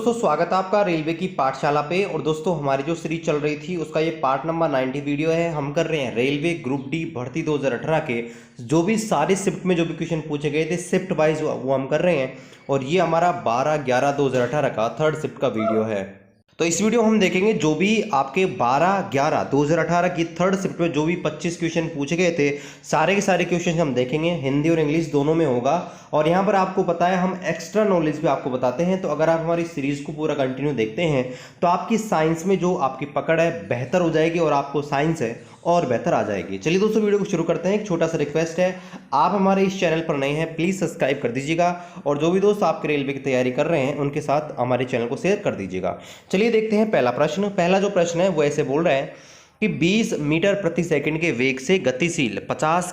दोस्तों स्वागत है आपका रेलवे की पाठशाला पे। और दोस्तों हमारी जो सीरीज चल रही थी उसका ये पार्ट नंबर 90 वीडियो है। हम कर रहे हैं रेलवे ग्रुप डी भर्ती 2018 के जो भी सारे शिफ्ट में जो भी क्वेश्चन पूछे गए थे शिफ्ट वाइज वो हम कर रहे हैं। और ये हमारा 12/11/2018 का थर्ड शिफ्ट का वीडियो है। तो इस वीडियो में हम देखेंगे जो भी आपके 12/11/2018 की थर्ड शिफ्ट में जो भी 25 क्वेश्चन पूछे गए थे सारे के सारे क्वेश्चन हम देखेंगे। हिंदी और इंग्लिश दोनों में होगा। और यहाँ पर आपको पता है हम एक्स्ट्रा नॉलेज भी आपको बताते हैं। तो अगर आप हमारी सीरीज को पूरा कंटिन्यू देखते हैं तो आपकी साइंस में जो आपकी पकड़ है बेहतर हो जाएगी और आपको साइंस है और बेहतर आ जाएगी। चलिए दोस्तों वीडियो को शुरू करते हैं। एक छोटा सा रिक्वेस्ट है, आप हमारे इस चैनल पर नए हैं प्लीज़ सब्सक्राइब कर दीजिएगा और जो भी दोस्त आपके रेलवे की तैयारी कर रहे हैं उनके साथ हमारे चैनल को शेयर कर दीजिएगा। चलिए देखते हैं पहला प्रश्न। पहला जो प्रश्न है वो ऐसे बोल रहा है कि 20 मीटर प्रति सेकंड के वेग से गतिशील 50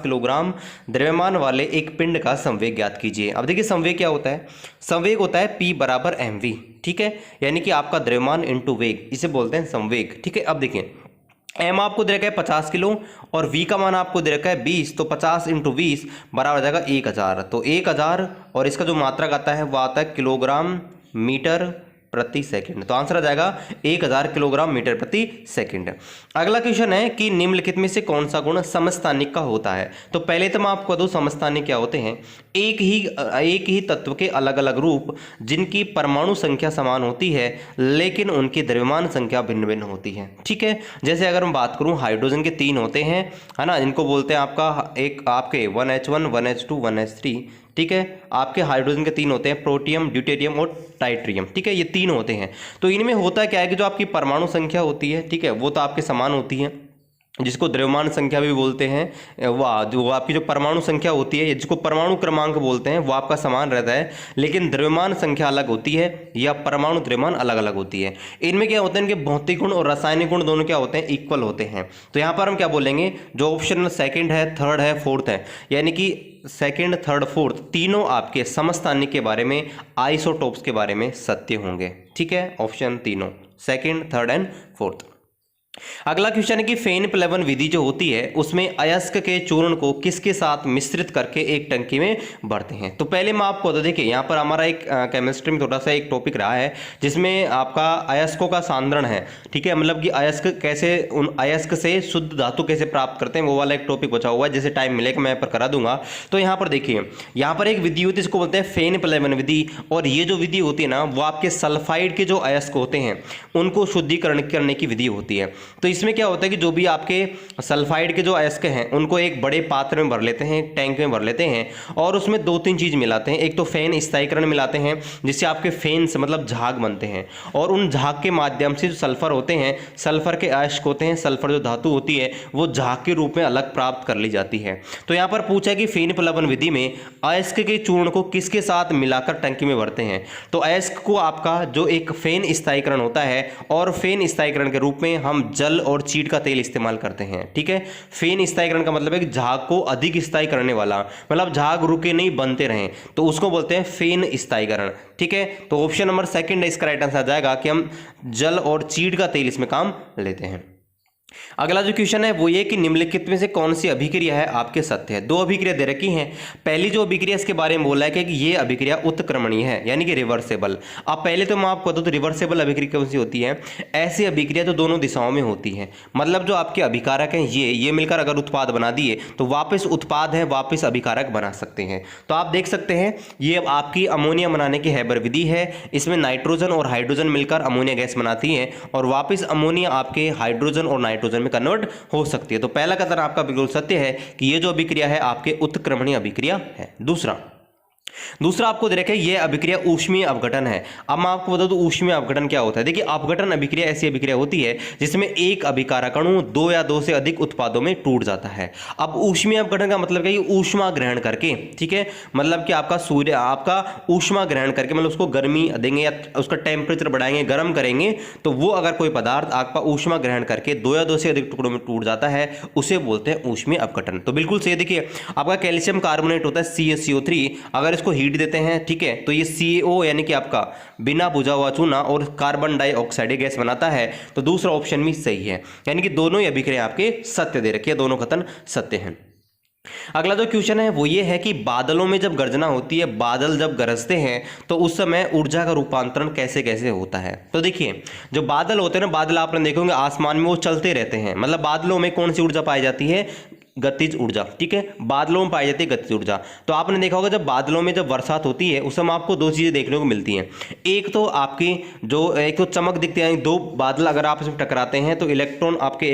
किलोग्राम द्रव्यमान वाले एक पिंड का संवेग ज्ञात कीजिए। अब देखिए संवेग क्या होता है, संवेग होता है P बराबर mv, ठीक है, यानी कि आपका द्रव्यमान इंटू वेग, इसे बोलते हैं संवेग, ठीक है। अब देखिए m आपको दे रखा है 50 किलो और v का मान आपको दे रखा है 20, तो 50 इंटू 20 बराबर हो जाएगा 1000। तो 1000 और इसका जो मात्रक आता है वो आता है किलोग्राम मीटर प्रति सेकंड। तो आंसर आ जाएगा 1000 किलोग्राम मीटर प्रति सेकंड। अगला क्वेश्चन है कि निम्नलिखित में से कौन सा गुण समस्थानिक का होता है। तो पहले तो मैं आपको बता दूं समस्थानिक क्या होते हैं। एक ही तत्व के अलग अलग रूप जिनकी परमाणु संख्या समान होती है लेकिन उनकी द्रव्यमान संख्या भिन्न भिन्न होती है, ठीक है। जैसे अगर मैं बात करूं हाइड्रोजन के 3 होते हैं, है ना, इनको बोलते हैं आपके 1H1 1H2 1H3, ठीक है। आपके हाइड्रोजन के 3 होते हैं, प्रोटियम ड्यूटेरियम और टाइट्रियम, ठीक है, ये 3 होते हैं। तो इनमें होता क्या है कि जो आपकी परमाणु संख्या होती है, ठीक है, वो तो आपके समान होती है, जिसको द्रव्यमान संख्या भी बोलते हैं। वो आपकी जो परमाणु संख्या होती है जिसको परमाणु क्रमांक बोलते हैं वो आपका समान रहता है, लेकिन द्रव्यमान संख्या अलग होती है या परमाणु द्रव्यमान अलग अलग होती है। इनमें क्या होता है, इनके भौतिक गुण और रासायनिक गुण दोनों क्या होते हैं, इक्वल होते हैं। तो यहाँ पर हम क्या बोलेंगे, जो ऑप्शन सेकंड है, थर्ड है, फोर्थ है, यानी कि सेकंड थर्ड फोर्थ तीनों आपके समस्थानिक के बारे में, आइसोटोप्स के बारे में सत्य होंगे, ठीक है। ऑप्शन तीनों सेकंड थर्ड एंड फोर्थ। अगला क्वेश्चन है कि फेन प्लेवन विधि जो होती है उसमें अयस्क के चूर्ण को किसके साथ मिश्रित करके एक टंकी में भरते हैं। तो पहले मैं आपको बता देखिए यहाँ पर हमारा एक केमिस्ट्री में थोड़ा सा एक टॉपिक रहा है जिसमें आपका अयस्कों का सांद्रण है, ठीक है, मतलब कि अयस्क कैसे, उन अयस्क से शुद्ध धातु कैसे प्राप्त करते हैं वो वाला एक टॉपिक बचा हुआ है। जैसे टाइम मिलेगा मैं यहाँ पर करा दूंगा। तो यहाँ पर देखिए यहाँ पर एक विधि होती है जिसको बोलते हैं फेन प्लेवन विधि। और ये जो विधि होती है ना वो आपके सल्फाइड के जो अयस्क होते हैं उनको शुद्धिकरण करने की विधि होती है। तो इसमें क्या होता है कि जो भी आपके सल्फाइड के जो अयस्क हैं उनको एक बड़े पात्र में भर लेते हैं, टैंक में भर लेते हैं और उसमें 2-3 चीज मिलाते हैं। एक तो फेन स्थायीकरण मिलाते हैं जिससे आपके फेन से मतलब झाग बनते हैं और उन झाग के माध्यम से जो सल्फर होते हैं, सल्फर के अयस्क होते हैं, सल्फर जो धातु होती है वो झाग के रूप में अलग प्राप्त कर ली जाती है। तो यहाँ पर पूछा है कि फेन प्लवन विधि में अयस्क के चूर्ण को किसके साथ मिलाकर टंकी में भरते हैं। तो अयस्क को आपका जो एक फेन स्थायीकरण होता है और फेन स्थायीकरण के रूप में हम जल और चीड़ का तेल इस्तेमाल करते हैं, ठीक है। फेन स्थायीकरण का मतलब है कि झाग को अधिक स्थायी करने वाला, मतलब झाग रुके नहीं बनते रहें, तो उसको बोलते हैं फेन स्थायीकरण, ठीक है। तो ऑप्शन नंबर सेकंड है इसका राइट आंसर आ जाएगा कि हम जल और चीड़ का तेल इसमें काम लेते हैं। अगला जो क्वेश्चन है वो ये कि निम्नलिखित में से कौन सी अभिक्रिया है आपके सत्य है। 2 अभिक्रिया दे रखी हैं। पहली जो अभिक्रिया इसके बारे में बोला है कि ये अभिक्रिया उत्क्रमणीय है यानी कि रिवर्सेबल। अब पहले तो मैं आपको बता दूं रिवर्सेबल अभिक्रिया कौन सी होती है। ऐसी अभिक्रिया जो दोनों दिशाओं में होती है, मतलब जो आपके अभिकारक हैं ये मिलकर अगर उत्पाद बना दिए तो वापस उत्पाद है वापस अभिकारक बना सकते हैं। तो आप देख सकते हैं ये आपकी अमोनिया बनाने की हैबर विधि है। इसमें नाइट्रोजन और हाइड्रोजन मिलकर अमोनिया गैस बनाती है और वापस अमोनिया आपके हाइड्रोजन और नाइट्रोजन में कन्वर्ट हो सकती है। तो पहला कथन आपका बिल्कुल सत्य है कि ये जो अभिक्रिया है आपके उत्क्रमणीय अभिक्रिया है। दूसरा आपको दे रखा है ये अभिक्रिया ऊष्मीय अपघटन है। अब मैं आपको बता दूं ऊष्मीय अपघटन क्या होता है। देखिए अपघटन अभिक्रिया ऐसी अभिक्रिया होती है जिसमें एक अभिकारक अणु 2 या 2 से अधिक उत्पादों में टूट जाता है। अब ऊष्मीय अपघटन का मतलब क्या है, ऊष्मा ग्रहण करके, ठीक है, मतलब कि आपका सूर्य आपका ऊष्मा ग्रहण करके मतलब उसको गर्मी देंगे या उसका टेम्परेचर बढ़ाएंगे, गर्म करेंगे, तो वो अगर कोई पदार्थ आपका ऊष्मा ग्रहण करके 2 या 2 से अधिक टुकड़ों में टूट जाता है उसे बोलते हैं ऊष्मीय अपघटन। तो बिल्कुल सही। देखिए आपका कैल्शियम कार्बोनेट होता है CaCO3, अगर इसको हीट देते हैं, ठीक है, तो ये CaO यानी कि आपका बिना बुझा हुआ चूना और कार्बन डाइऑक्साइड गैस बनाता है। तो दूसरा ऑप्शन भी सही है, यानी कि दोनों ही अभिक्रिया आपके सत्य दे रखी है, दोनों कथन सत्य हैं। अगला जो क्वेश्चन है वो ये है कि बादलों में जब गर्जना होती है, बादल जब गरजते हैं तो उस समय ऊर्जा का रूपांतरण कैसे कैसे होता है। तो देखिए, जो बादल होते हैं ना, बादल आपने देखे होंगे आसमान में वो चलते रहते हैं, मतलब बादलों में कौन सी ऊर्जा पाई जाती है, गतिज ऊर्जा। ठीक है, बादलों में पाई जाती है गतिज ऊर्जा। तो आपने देखा होगा जब बादलों में जब बरसात होती है उस समय आपको दो चीजें देखने को मिलती हैं। एक तो आपकी एक तो चमक दिखती है, दो बादल अगर आपस में टकराते हैं तो इलेक्ट्रॉन आपके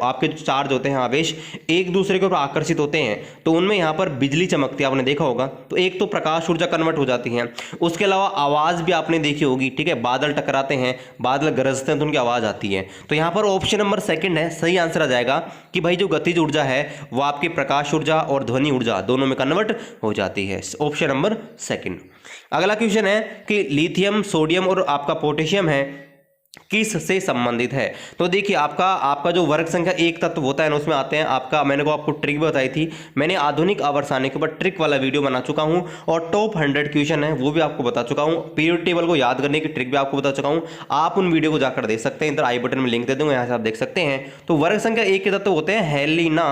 आपके जो चार्ज होते हैं, आवेश एक दूसरे के ऊपर आकर्षित होते हैं, तो उनमें यहाँ पर बिजली चमकती है, आपने देखा होगा। तो एक तो प्रकाश ऊर्जा कन्वर्ट हो जाती है, उसके अलावा आवाज भी आपने देखी होगी। ठीक है, बादल टकराते हैं, बादल गरजते हैं तो उनकी आवाज आती है। तो यहाँ पर ऑप्शन नंबर सेकंड है, सही आंसर आ जाएगा कि भाई जो गतिज ऊर्जा है वो आपकी प्रकाश ऊर्जा और ध्वनि ऊर्जा दोनों में कन्वर्ट हो जाती है। Option number second. अगला क्वेश्चन है कि लिथियम, सोडियम और आपका पोटेशियम है किस से संबंधित है। तो देखिए, आपका जो वर्ग संख्या एक तत्व होता है ना, उसमें आते हैं मैंने आपको ट्रिक भी बताई थी, मैंने आधुनिक आवर्सानी के ऊपर ट्रिक वाला वीडियो बना चुका हूं और टॉप 100 क्वेश्चन है वो भी आपको बता चुका हूं, पीरियड टेबल को याद करने की ट्रिक भी आपको बता चुका हूं। आप उन वीडियो को जाकर देख सकते हैं, इधर आई बटन में लिंक दे दूंगा, यहाँ से आप देख सकते हैं। तो वर्ग संख्या एक के तत्व होते हैं हेलिना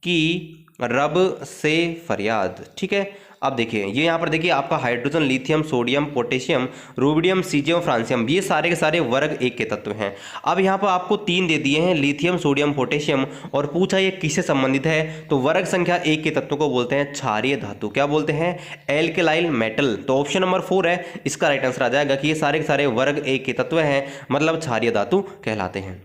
की रब से फरियाद। ठीक है, अब देखिए ये यहाँ पर देखिए आपका hydrogen, lithium, sodium, potassium, rubidium, caesium, francium, ये सारे के सारे वर्ग एक के तत्व हैं। अब यहाँ पर आपको तीन दे दिए हैं, लिथियम, सोडियम, पोटेशियम, और पूछा ये किससे संबंधित है। तो वर्ग संख्या एक के तत्व को बोलते हैं क्षारीय धातु। क्या बोलते हैं, एल्केलाइल मेटल। तो ऑप्शन नंबर 4 है इसका राइट आंसर आ जाएगा कि ये सारे के सारे वर्ग एक के तत्व हैं, मतलब क्षारीय धातु कहलाते हैं।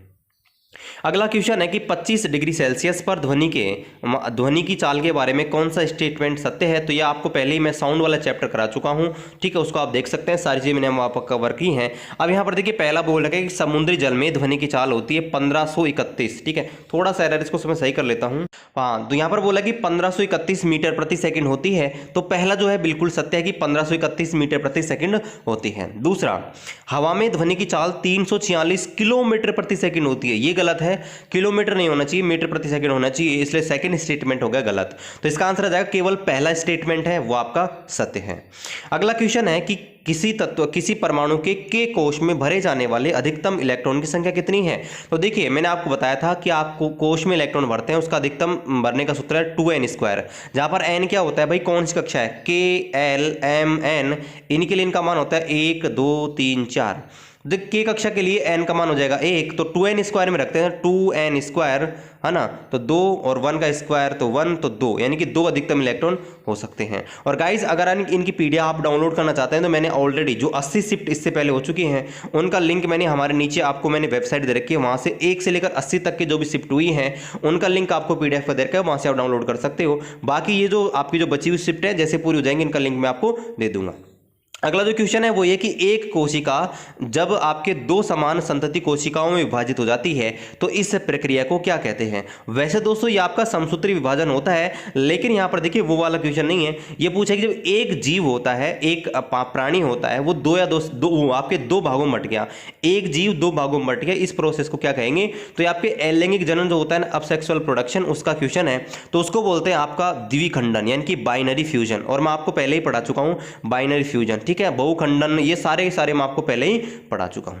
अगला क्वेश्चन है कि 25 डिग्री सेल्सियस पर ध्वनि की चाल के बारे में कौन सा स्टेटमेंट सत्य है। तो ये आपको पहले ही मैं साउंड वाला चैप्टर करा चुका हूं। ठीक है, उसको आप देख सकते हैं, सारी चीजें मैंने वहां पर कवर की हैं। अब यहाँ पर देखिए पहला बोल रखा है कि समुद्री जल में ध्वनि की चाल होती है 1531। ठीक है, थोड़ा सा एरर, इसको मैं सही कर लेता हूँ। हाँ, तो यहाँ पर बोला कि 1531 मीटर प्रति सेकंड होती है। तो पहला जो है बिल्कुल सत्य है कि 1531 मीटर प्रति सेकंड होती है। दूसरा, हवा में ध्वनि की चाल 346 किलोमीटर प्रति सेकंड होती है। ये गलत है, किलोमीटर नहीं होना चाहिए, मीटर प्रति सेकंड होना चाहिए, इसलिए सेकंड स्टेटमेंट हो गया गलत। तो इसका आंसर आ जाएगा केवल पहला स्टेटमेंट है वो आपका सत्य है। अगला क्वेश्चन है कि किसी परमाणु के कोश में भरे जाने वाले अधिकतम इलेक्ट्रॉन की संख्या कितनी है। तो देखिए मैंने आपको बताया था कि आपको कोश में इलेक्ट्रॉन भरते हैं, उसका अधिकतम भरने का सूत्र है 2n², जहां पर n क्या होता है भाई, कौन सी कक्षा है, k l m n, इनके लिए इनका मान होता है 1 2 3 4। के कक्षा के लिए n का मान हो जाएगा 1, तो 2n² में रखते हैं, 2n², है ना। तो 2 और 1 का स्क्वायर तो 1, तो 2, यानी कि 2 अधिकतम इलेक्ट्रॉन हो सकते हैं। और गाइस अगर इनकी पीडीएफ आप डाउनलोड करना चाहते हैं तो मैंने ऑलरेडी जो 80 शिफ्ट इससे पहले हो चुकी हैं उनका लिंक मैंने हमारे नीचे आपको मैंने वेबसाइट दे रखी है, वहां से 1 से लेकर 80 तक के जो भी शिफ्ट हुई हैं उनका लिंक आपको पीडीएफ पर दे रखा है, वहां से आप डाउनलोड कर सकते हो। बाकी ये जो आपकी जो बची हुई शिफ्ट है जैसे पूरी हो जाएंगी इनका लिंक मैं आपको दे दूंगा। अगला जो क्वेश्चन है वो ये कि एक कोशिका जब आपके दो समान संतति कोशिकाओं में विभाजित हो जाती है तो इस प्रक्रिया को क्या कहते हैं। वैसे दोस्तों ये आपका समसूत्री विभाजन होता है, लेकिन यहाँ पर देखिए वो वाला क्वेश्चन नहीं है। ये पूछा कि जब एक जीव होता है, एक प्राणी होता है, वो आपके दो भागों में बट गया, एक जीव दो भागों में बट गया, इस प्रोसेस को क्या कहेंगे। तो ये आपके अलैंगिक जनन जो होता है ना, अपसेक्सुअल प्रोडक्शन, उसका क्वेश्चन है, तो उसको बोलते हैं आपका द्विखंडन यानी कि बाइनरी फ्यूजन। और मैं आपको पहले ही पढ़ा चुका हूँ बाइनरी फ्यूजन, ठीक है, बहुखंडन, ये सारे मैं आपको पहले ही पढ़ा चुका हूं।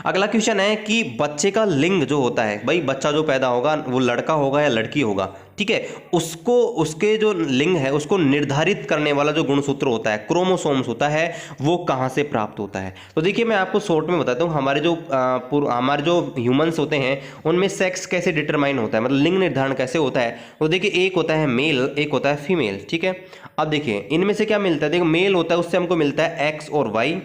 अगला क्वेश्चन है कि बच्चे का लिंग जो होता है, भाई बच्चा जो पैदा होगा वो लड़का होगा या लड़की होगा, ठीक है, उसके जो लिंग है उसको निर्धारित करने वाला जो गुणसूत्र होता है, क्रोमोसोम्स होता है, वो कहां से प्राप्त होता है। तो देखिए मैं आपको शॉर्ट में बताता हूं, हमारे जो ह्यूमंस होते हैं उनमें सेक्स कैसे डिटरमाइन होता है, मतलब लिंग निर्धारण कैसे होता है। तो देखिए एक होता है मेल, एक होता है फीमेल, ठीक है। अब देखिए इनमें से क्या मिलता है, देखो मेल होता है उससे हमको मिलता है एक्स और वाई,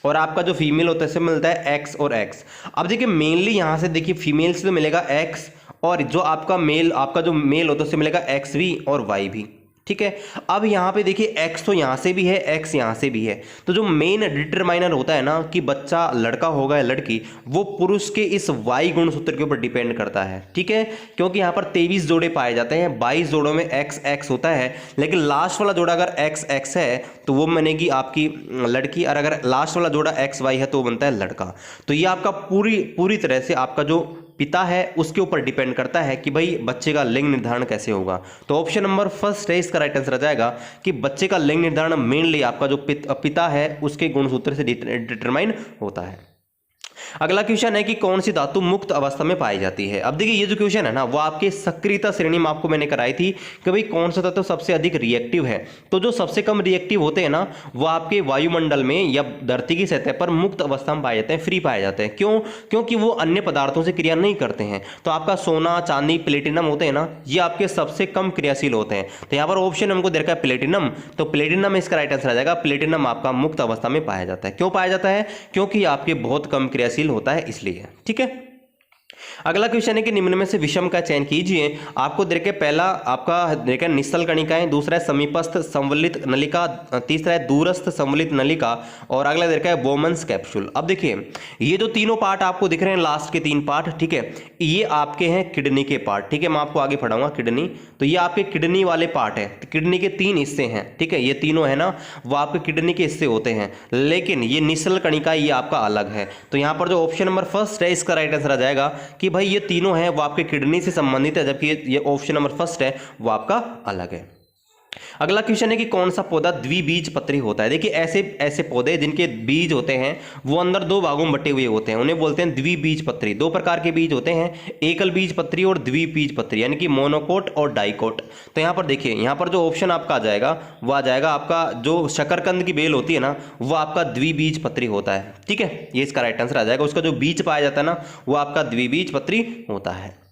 और आपका जो फीमेल होता है इससे मिलता है एक्स और एक्स। अब देखिए मेनली यहां से देखिए फीमेल से तो मिलेगा एक्स, और जो आपका जो मेल होता है उससे मिलेगा एक्स भी और वाई भी, ठीक है। अब यहाँ पे देखिए एक्स तो यहाँ से भी है, एक्स यहाँ से भी है, तो जो मेन डिटरमाइनर होता है ना कि बच्चा लड़का होगा या लड़की, वो पुरुष के इस वाई गुणसूत्र के ऊपर डिपेंड करता है, ठीक है। क्योंकि यहाँ पर 23 जोड़े पाए जाते हैं, 22 जोड़ों में एक्स एक्स होता है, लेकिन लास्ट वाला जोड़ा अगर एक्स एक्स है तो वो बनेगी आपकी लड़की, और अगर लास्ट वाला जोड़ा एक्स वाई है तो वो बनता है लड़का। तो ये आपका पूरी तरह से आपका जो पिता है उसके ऊपर डिपेंड करता है कि भाई बच्चे का लिंग निर्धारण कैसे होगा। तो ऑप्शन नंबर फर्स्ट है इसका राइट आंसर आ जाएगा कि बच्चे का लिंग निर्धारण मेनली आपका जो पिता है उसके गुणसूत्र से डिटरमाइन होता है। अगला क्वेश्चन है कि कौन सी धातु मुक्त अवस्था में पाई जाती है। अब देखिए ये जो क्वेश्चन है ना वो आपके सक्रियता श्रेणी में आपको मैंने कराई थी कि भाई कौन सा तत्व सबसे अधिक रिएक्टिव है। तो जो सबसे कम रिएक्टिव होते हैं ना वो आपके वायुमंडल में या धरती की सतह पर मुक्त अवस्था में पाए जाते हैं, फ्री पाए जाते हैं। क्यों? क्योंकि वो अन्य पदार्थों से क्रिया नहीं करते हैं। तो आपका सोना, चांदी, प्लेटिनम होते हैं ना, ये आपके सबसे कम क्रियाशील होते हैं। तो यहाँ पर ऑप्शन हमको दे रखा है प्लेटिनम, तो प्लेटिनम इसका राइट आंसर आ जाएगा। प्लेटिनम आपका मुक्त अवस्था में पाया जाता है। क्यों पाया जाता है? क्योंकि आपके बहुत कम क्रियाशील होता है इसलिए। ठीक है। अगला क्वेश्चन है कि निम्न में से विषम का चयन कीजिए। आपको देखिए पहला आपका देखिए निश्चल कणिकाएं, दूसरा है समीपस्थ संवलित नलिका, तीसरा है दूरस्थ संवलित नलिका और अगला देखा है बोमन्स कैप्सूल। अब देखिए ये जो तीनों पार्ट आपको दिख रहे हैं, लास्ट के 3 पार्ट, ठीक है, ये आपके हैं किडनी के पार्ट। ठीक है, मैं आपको आगे पढ़ाऊंगा किडनी। तो ये आपके किडनी वाले पार्ट है। किडनी के 3 हिस्से हैं। ठीक है, ये तीनों है ना वो आपके किडनी के हिस्से होते हैं, लेकिन ये निश्चल कणिका ये आपका अलग है। तो यहाँ पर जो ऑप्शन नंबर फर्स्ट है इसका राइट आंसर आ जाएगा कि भाई ये तीनों हैं वो आपके किडनी से संबंधित है, जबकि ये ऑप्शन नंबर फर्स्ट है वो आपका अलग है। अगला क्वेश्चन है कि कौन सा पौधा द्विबीजपत्री होता है। देखिए ऐसे ऐसे पौधे जिनके बीज होते हैं वो अंदर 2 भागों में बटे हुए होते हैं, उन्हें बोलते हैं द्विबीजपत्री। 2 प्रकार के बीज होते हैं, एकल बीजपत्री और द्विबीजपत्री, यानी कि मोनोकोट और डाइकोट। तो यहाँ पर देखिए यहाँ पर जो ऑप्शन आपका आ जाएगा वो आ जाएगा आपका जो शकरकंद की बेल होती है ना वो आपका द्विबीजपत्री होता है। ठीक है, ये इसका राइट आंसर आ जाएगा। उसका जो बीज पाया जाता है ना वो आपका द्विबीजपत्री होता है।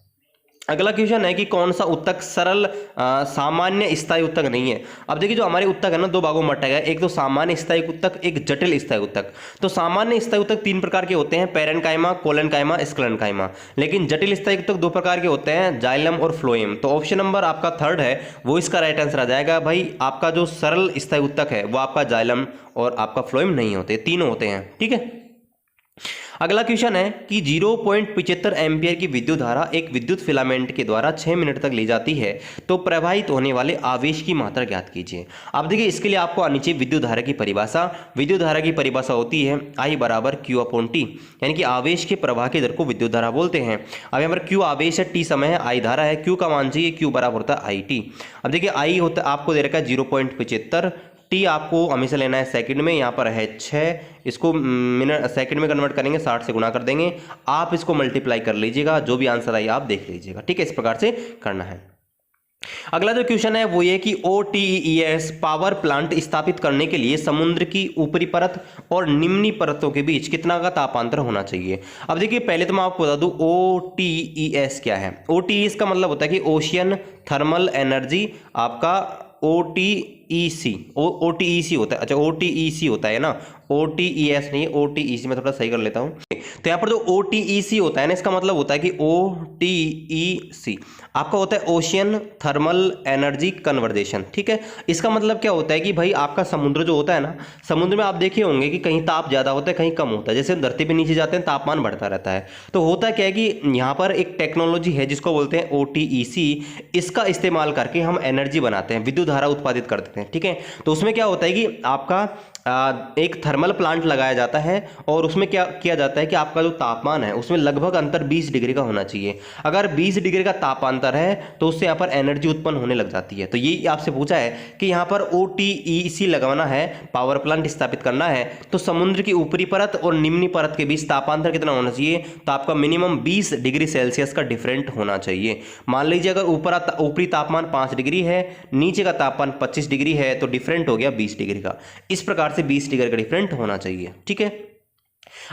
अगला क्वेश्चन है कि कौन सा उत्तक सरल सामान्य स्थायी उत्तक नहीं है। अब देखिए जो हमारे उत्तक है ना 2 भागों में बटा गया, एक तो सामान्य स्थायी उत्तक, एक जटिल स्थायी उत्तक। तो सामान्य स्थायी उत्तक 3 प्रकार के होते हैं, पैरेन्काइमा, कोलेनकाइमा, स्क्लेरेन्काइमा। लेकिन जटिल स्थायी उत्तक 2 प्रकार के होते हैं, जाइलम और फ्लोएम। तो ऑप्शन नंबर आपका 3rd है वो इसका राइट आंसर आ जाएगा। भाई आपका जो सरल स्थायी उत्तक है वो आपका जाइलम और आपका फ्लोएम नहीं होते, तीनों होते हैं। ठीक है। अगला क्वेश्चन है कि 0.75 एम्पियर की विद्युत धारा एक विद्युत फिलामेंट के द्वारा 6 मिनट तक ली जाती है, तो प्रवाहित होने वाले आवेश की मात्रा ज्ञात कीजिए। अब देखिए इसके लिए आपको आनी चाहिए विद्युत धारा की परिभाषा। विद्युत धारा की परिभाषा होती है I बराबर Q/T, यानी कि आवेश के प्रवाह की दर को विद्युत धारा बोलते हैं। अब यहाँ पर Q आवेश है, T समय है, I धारा है, Q का मान चाहिए, Q बराबर होता है IT। अब देखिए I होता है आपको दे रखा है 0.75, टी आपको हमेशा लेना है सेकंड में, यहाँ पर है 6, इसको मिनट सेकंड में कन्वर्ट करेंगे, 60 से गुणा कर देंगे। आप इसको मल्टीप्लाई कर लीजिएगा, जो भी आंसर आई आप देख लीजिएगा। ठीक है, इस प्रकार से करना है। अगला जो क्वेश्चन है वो ये कि OTES पावर प्लांट स्थापित करने के लिए समुद्र की ऊपरी परत और निम्नी परतों के बीच कितना का तापांतर होना चाहिए। अब देखिए पहले तो मैं आपको बता दूं OTES क्या है। OTES का मतलब होता है कि ओशियन थर्मल एनर्जी, आपका OTEC होता है। अच्छा OTEC होता है ना, OTES नहीं, OTEC में थोड़ा सही कर लेता हूं। तो यहाँ पर जो OTEC होता है ना इसका मतलब होता है कि OTEC आपका होता है ओशियन थर्मल एनर्जी कन्वर्जेशन। ठीक है, इसका मतलब क्या होता है कि भाई आपका समुद्र जो होता है ना, समुद्र में आप देखे होंगे कि कहीं ताप ज़्यादा होता है कहीं कम होता है। जैसे हम धरती पे नीचे जाते हैं तापमान बढ़ता रहता है। तो होता क्या है कि यहाँ पर एक टेक्नोलॉजी है जिसको बोलते हैं OTEC, इसका इस्तेमाल करके हम एनर्जी बनाते हैं, विद्युत धारा उत्पादित करते हैं। ठीक है, तो उसमें क्या होता है कि आपका एक थर्मल प्लांट लगाया जाता है और उसमें क्या किया जाता है कि आपका जो तापमान है उसमें लगभग अंतर 20 डिग्री का होना चाहिए। अगर 20 डिग्री का तापांतर है तो उससे यहाँ पर एनर्जी उत्पन्न होने लग जाती है। तो ये आपसे पूछा है कि यहाँ पर OTEC लगाना है, पावर प्लांट स्थापित करना है, तो समुद्र की ऊपरी परत और निम्नी परत के बीच तापांतर कितना होना चाहिए, तो आपका मिनिमम 20 डिग्री सेल्सियस का डिफरेंट होना चाहिए। मान लीजिए अगर ऊपरी तापमान 5 डिग्री है, नीचे का तापमान 25 डिग्री है, तो डिफरेंट हो गया 20 डिग्री का। इस प्रकार से 20 डिग्री का डिफरेंट होना चाहिए। ठीक है,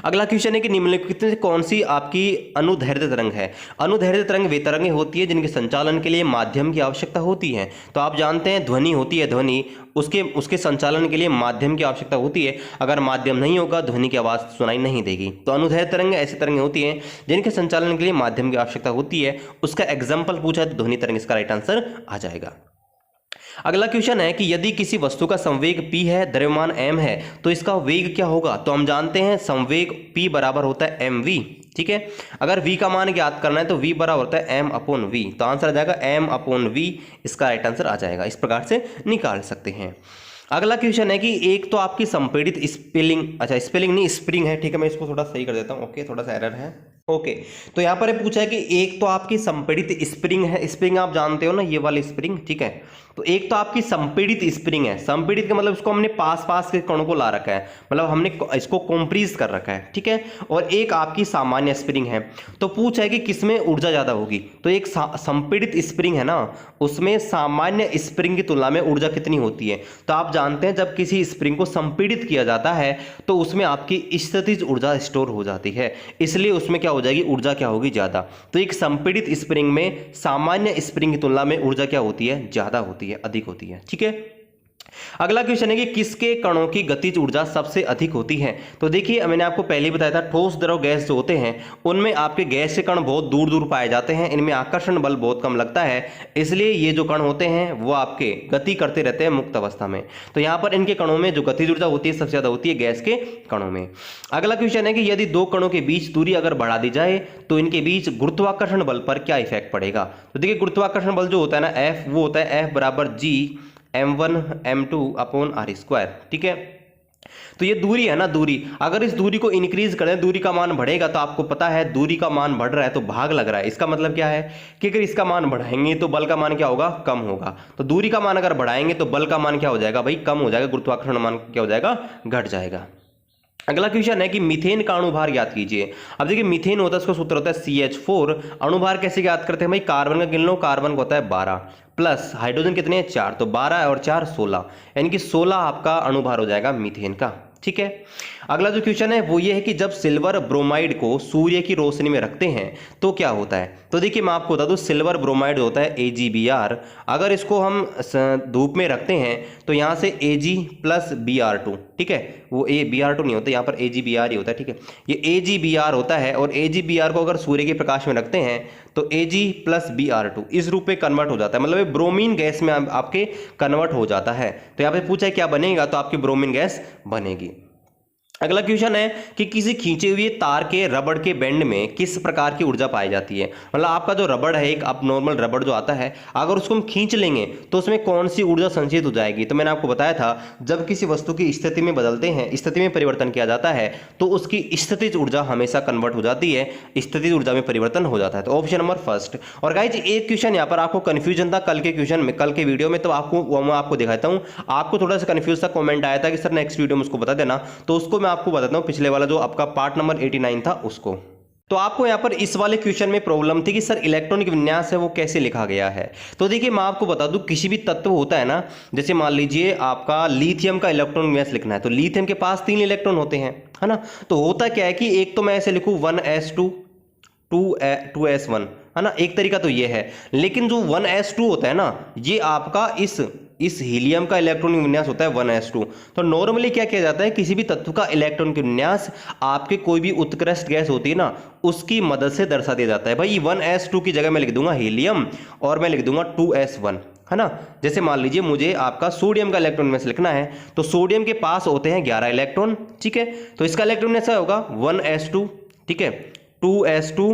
अगला क्वेश्चन है कि निम्नलिखित में कौन सी आपकी अनुदैर्ध्य तरंग है। अनुदैर्ध्य तरंग वे तरंगें होती है जिनके संचालन के लिए माध्यम की आवश्यकता होती है। तो आप जानते हैं ध्वनि होती है, ध्वनि उसके संचालन के लिए माध्यम की आवश्यकता होती है। अगर माध्यम नहीं होगा ध्वनि की आवाज सुनाई नहीं देगी। तो अनुदैर्ध्य तरंग ऐसी तरंगें होती हैं जिनके संचालन के लिए माध्यम की आवश्यकता होती है। उसका एग्जाम्पल पूछा है तो ध्वनि तरंग इसका राइट आंसर आ जाएगा। अगला क्वेश्चन है कि यदि किसी वस्तु का संवेग p है, द्रव्यमान m है, तो इसका वेग क्या होगा। तो हम जानते हैं संवेग p बराबर होता है mv। ठीक है, अगर v का मान ज्ञात करना है तो v बराबर होता है m/v। तो आंसर आ जाएगा m/v, इसका राइट आंसर आ जाएगा। इस प्रकार से निकाल सकते हैं। अगला क्वेश्चन है कि एक तो आपकी संपीड़ित स्पेलिंग नहीं स्प्रिंग है। ठीक है, मैं इसको थोड़ा सही कर देता हूँ। ओके, थोड़ा सा एरर है। ओके, तो यहाँ पर पूछा है कि एक तो आपकी संपीड़ित स्प्रिंग है। स्प्रिंग आप जानते हो ना, ये वाली स्प्रिंग। ठीक है, तो एक तो आपकी संपीड़ित स्प्रिंग है, संपीड़ित का मतलब इसको हमने पास पास के कणों को ला रखा है, मतलब हमने इसको कॉम्प्रीज कर रखा है, ठीक है। और एक आपकी सामान्य स्प्रिंग है। तो पूछा है कि किसमें ऊर्जा ज्यादा होगी, तो एक संपीड़ित स्प्रिंग है ना, उसमें सामान्य स्प्रिंग की तुलना में ऊर्जा कितनी होती है। तो आप जानते हैं जब किसी स्प्रिंग को संपीड़ित किया जाता है तो उसमें आपकी स्थितिज ऊर्जा स्टोर हो जाती है, इसलिए उसमें क्या हो जाएगी, ऊर्जा क्या होगी, ज्यादा। तो एक संपीड़ित स्प्रिंग में सामान्य स्प्रिंग की तुलना में ऊर्जा क्या होती है, ज्यादा होती है, अधिक होती है, ठीक है। अगला क्वेश्चन है कि किसके कणों की गतिज ऊर्जा सबसे अधिक होती है। तो देखिए मैंने आपको पहले ही बताया था, ठोस द्रव गैस जो होते हैं उनमें आपके गैस के कण बहुत दूर दूर पाए जाते हैं, इनमें आकर्षण बल बहुत कम लगता है, इसलिए ये जो कण होते हैं वो आपके गति करते रहते हैं मुक्त अवस्था में। तो यहां पर इनके कणों में जो गतिज ऊर्जा होती है सबसे ज्यादा होती है गैस के कणों में। अगला क्वेश्चन है कि यदि दो कणों के बीच दूरी अगर बढ़ा दी जाए तो इनके बीच गुरुत्वाकर्षण बल पर क्या इफेक्ट पड़ेगा। तो देखिए गुरुत्वाकर्षण बल जो होता है ना F, वो होता है F बराबर G m1 m2 upon r square, ठीक है। तो ये दूरी है ना, दूरी, अगर इस दूरी को इंक्रीज करें, दूरी का मान बढ़ेगा, तो आपको पता है दूरी का मान बढ़ रहा है तो भाग लग रहा है, इसका मतलब क्या है कि अगर इसका मान बढ़ाएंगे तो बल का मान क्या होगा, कम होगा। तो दूरी का मान अगर बढ़ाएंगे तो बल का मान क्या हो जाएगा भाई, कम हो जाएगा, गुरुत्वाकर्षण मान क्या हो जाएगा, घट जाएगा। अगला क्वेश्चन है कि मीथेन का अणुभार ज्ञात कीजिए। अब देखिए मीथेन होता है, उसका सूत्र होता है CH4। अणुभार कैसे ज्ञात करते हैं भाई, कार्बन का गिन लो, कार्बन का होता है 12 प्लस हाइड्रोजन कितने हैं 4, तो 12 और 4 16, यानी कि 16 आपका अणुभार हो जाएगा मीथेन का, ठीक है। अगला जो क्वेश्चन है वो ये है कि जब सिल्वर ब्रोमाइड को सूर्य की रोशनी में रखते हैं तो क्या होता है। तो देखिए मैं आपको बता दूं, सिल्वर ब्रोमाइड होता है AgBr, अगर इसको हम धूप में रखते हैं तो यहाँ से Ag प्लस Br2, ठीक है, वो Br2 नहीं होता, यहाँ पर AgBr ही होता है, ठीक है। ये AgBr होता है और AgBr को अगर सूर्य के प्रकाश में रखते हैं तो Ag प्लस Br2 इस रूप में कन्वर्ट हो जाता है, मतलब ये ब्रोमीन गैस में आपके कन्वर्ट हो जाता है। तो यहाँ पे पूछा है क्या बनेगा, तो आपकी ब्रोमीन गैस बनेगी। अगला क्वेश्चन है कि किसी खींचे हुए तार के रबड़ के बेंड में किस प्रकार की ऊर्जा पाई जाती है। मतलब आपका जो रबड़ है, एक अब नॉर्मल रबड़ जो आता है, अगर उसको हम खींच लेंगे तो उसमें कौन सी ऊर्जा संचित हो जाएगी। तो मैंने आपको बताया था जब किसी वस्तु की स्थिति में बदलते हैं, स्थिति में परिवर्तन किया जाता है तो उसकी स्थितिज ऊर्जा हमेशा कन्वर्ट हो जाती है, स्थितिज ऊर्जा में परिवर्तन हो जाता है। तो ऑप्शन नंबर फर्स्ट। और गाइज एक क्वेश्चन यहाँ पर आपको कंफ्यूजन था कल के क्वेश्चन में, कल के वीडियो में, तो मैं आपको दिखाता हूँ, आपको थोड़ा सा कंफ्यूज था, कमेंट आया था कि सर नेक्स्ट वीडियो में उसको बता देना, तो उसको मैं आपको बताता हूँ, पिछले वाला जो आपका पार्ट नंबर 89 था उसको। तो आपको यहां पर इस वाले क्वेश्चन में प्रॉब्लम थी कि सर इलेक्ट्रॉनिक विन्यास है वो कैसे लिखा गया है। तो देखिए मैं आपको बता दूं, किसी भी तत्व होता है ना, जैसे मान लीजिए आपका लिथियम का इलेक्ट्रॉन विन्यास लिखना है, तो लिथियम के पास 3 इलेक्ट्रॉन होते हैं, है ना। तो होता क्या है कि एक तो मैं ऐसे लिखूं 1s2 2s1, है ना, एक तरीका तो ये है। लेकिन जो 1s2 होता है ना, ये आपका इस हीलियम का इलेक्ट्रॉनिक विन्यास होता है 1s2। तो नॉर्मली क्या किया जाता है, किसी भी तत्व का इलेक्ट्रॉनिक विन्यास आपके कोई भी उत्कृष्ट गैस होती है ना, उसकी मदद से दर्शा दिया जाता है। भाई 1s2 की जगह मैं लिख दूंगा हीलियम और मैं लिख दूंगा 2s1, है ना। जैसे मान लीजिए मुझे आपका सोडियम का इलेक्ट्रॉन विन्यास लिखना है, तो सोडियम के पास होते हैं 11 इलेक्ट्रॉन, ठीक है। तो इसका इलेक्ट्रॉन विन्यास होगा 1s2, ठीक है, 2s2,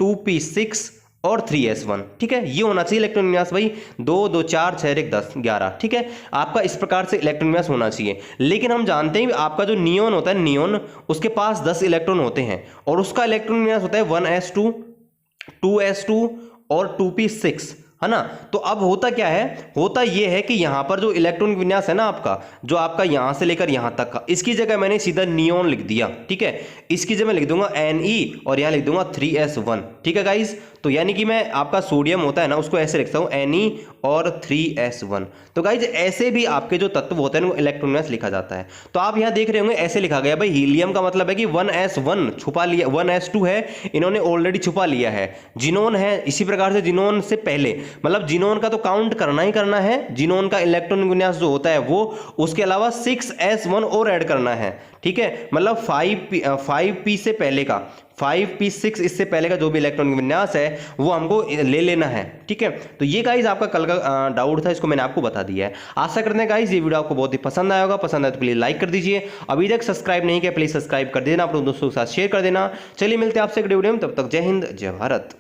2p6 और 3s1, ठीक है। ये होना चाहिए इलेक्ट्रॉन विन्यास भाई, 2 2 4 6 1 10 11, ठीक है। आपका इस प्रकार से इलेक्ट्रॉन विन्यास होना चाहिए। लेकिन हम जानते हैं आपका जो नियोन होता है, नियोन, उसके पास 10 इलेक्ट्रॉन होते हैं और उसका इलेक्ट्रॉन विन्यास होता है 1s2, 2s2 और 2p6, है ना। तो अब होता क्या है, होता ये है कि यहां पर जो इलेक्ट्रॉनिक विन्यास है ना आपका, जो आपका यहां से लेकर यहां तक का, इसकी जगह मैंने सीधा नियोन लिख दिया, ठीक है। इसकी जगह मैं लिख दूंगा Ne और यहां लिख दूंगा 3s1, ठीक है गाइस। तो यानी कि मैं आपका सोडियम होता है ना, उसको ऐसे लिखता हूं Ne और 3s1। तो गाइज ऐसे भी आपके जो तत्व होते हैं वो इलेक्ट्रॉन विन्यास लिखा जाता है। तो आप यहां देख रहे होंगे ऐसे लिखा गया भाई, हीलियम का मतलब है कि 1s1 छुपा लिया, 1s2 है इन्होंने ऑलरेडी छुपा लिया है, जिनोन है इसी प्रकार से जिनोन से पहले, मतलब जिनोन का तो काउंट करना ही करना है, जिनोन का इलेक्ट्रॉन विन्यास जो होता है वो, उसके अलावा 6s1 और ऐड करना है, ठीक है। मतलब 5p से पहले का, 5p6 इससे पहले का जो भी इलेक्ट्रॉनिक विन्यास है वो हमको ले लेना है, ठीक है। तो ये गाइज आपका कल का डाउट था, इसको मैंने आपको बता दिया है। आशा करते हैं गाइज ये वीडियो आपको बहुत ही पसंद आया होगा, पसंद आए तो प्लीज लाइक कर दीजिए, अभी तक सब्सक्राइब नहीं किया प्लीज सब्सक्राइब कर देना, अपने दोस्तों के साथ शेयर कर देना। चलिए मिलते हैं आपसे अगले वीडियो में, तब तक जय हिंद जय भारत।